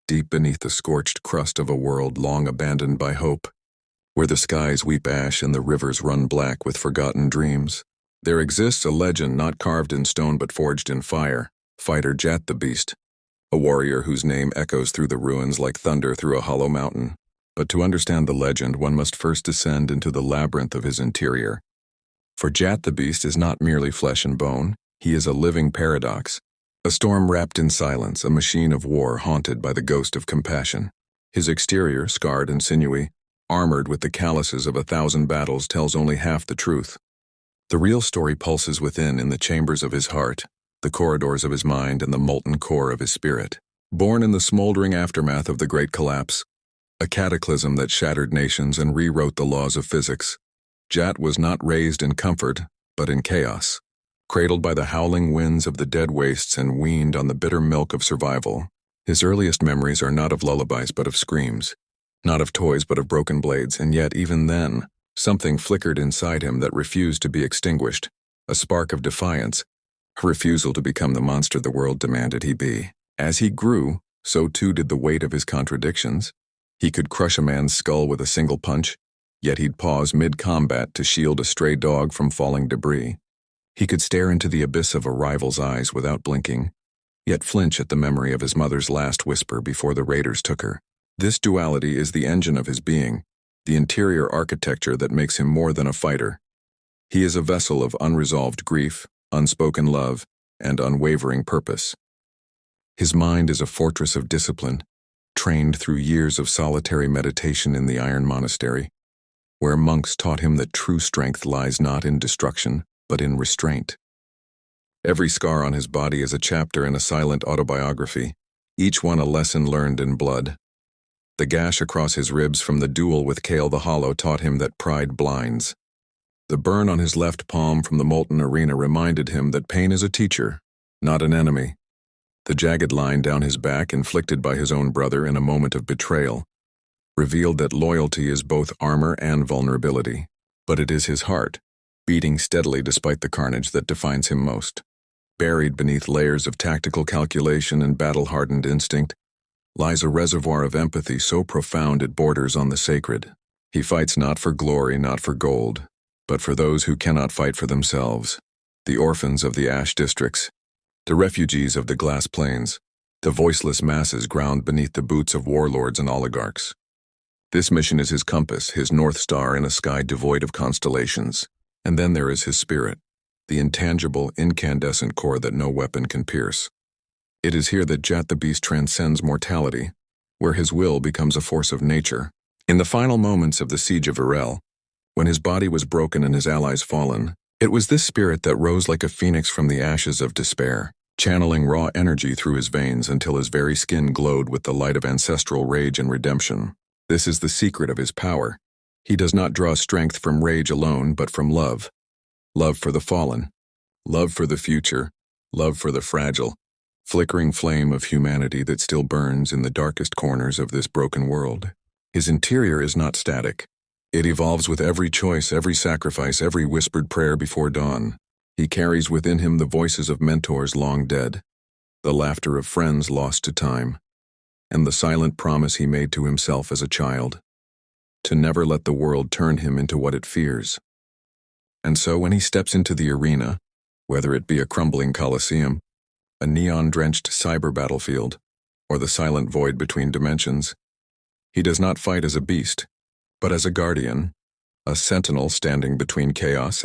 deep beneath the scorched crust of a world long abandoned by hope, where the skies weep ash and the rivers run black with forgotten dreams. There exists a legend not carved in stone but forged in fire, Fighter Jat the Beast, a warrior whose name echoes through the ruins like thunder through a hollow mountain. But to understand the legend, one must first descend into the labyrinth of his interior. For Jat the Beast is not merely flesh and bone, he is a living paradox. A storm wrapped in silence, a machine of war haunted by the ghost of compassion. His exterior, scarred and sinewy, armored with the calluses of 1,000 battles, tells only half the truth. The real story pulses within, in the chambers of his heart, the corridors of his mind, and the molten core of his spirit. Born in the smoldering aftermath of the Great Collapse, a cataclysm that shattered nations and rewrote the laws of physics, Jat was not raised in comfort, but in chaos. Cradled by the howling winds of the dead wastes and weaned on the bitter milk of survival, his earliest memories are not of lullabies but of screams, not of toys but of broken blades, and yet even then, something flickered inside him that refused to be extinguished, a spark of defiance, a refusal to become the monster the world demanded he be. As he grew, so too did the weight of his contradictions. He could crush a man's skull with a single punch, yet he'd pause mid-combat to shield a stray dog from falling debris. He could stare into the abyss of a rival's eyes without blinking, yet flinch at the memory of his mother's last whisper before the raiders took her. This duality is the engine of his being, the interior architecture that makes him more than a fighter. He is a vessel of unresolved grief, unspoken love, and unwavering purpose. His mind is a fortress of discipline, trained through years of solitary meditation in the Iron Monastery, where monks taught him that true strength lies not in destruction, but in restraint. Every scar on his body is a chapter in a silent autobiography, each one a lesson learned in blood. The gash across his ribs from the duel with Kale the Hollow taught him that pride blinds. The burn on his left palm from the molten arena reminded him that pain is a teacher, not an enemy. The jagged line down his back, inflicted by his own brother in a moment of betrayal, revealed that loyalty is both armor and vulnerability. But it is his heart, beating steadily despite the carnage, that defines him most. Buried beneath layers of tactical calculation and battle-hardened instinct lies a reservoir of empathy so profound it borders on the sacred. He fights not for glory, not for gold, but for those who cannot fight for themselves, the orphans of the ash districts, the refugees of the glass plains, the voiceless masses ground beneath the boots of warlords and oligarchs. This mission is his compass, his North Star in a sky devoid of constellations. And then there is his spirit, the intangible, incandescent core that no weapon can pierce. It is here that Jat the Beast transcends mortality, where his will becomes a force of nature. In the final moments of the siege of Irel, when his body was broken and his allies fallen, it was this spirit that rose like a phoenix from the ashes of despair, channeling raw energy through his veins until his very skin glowed with the light of ancestral rage and redemption. This is the secret of his power. He does not draw strength from rage alone, but from love. Love for the fallen, love for the future, love for the fragile, flickering flame of humanity that still burns in the darkest corners of this broken world. His interior is not static. It evolves with every choice, every sacrifice, every whispered prayer before dawn. He carries within him the voices of mentors long dead, the laughter of friends lost to time, and the silent promise he made to himself as a child, to never let the world turn him into what it fears. And so when he steps into the arena, whether it be a crumbling coliseum, a neon-drenched cyber battlefield, or the silent void between dimensions, he does not fight as a beast, but as a guardian, a sentinel standing between chaos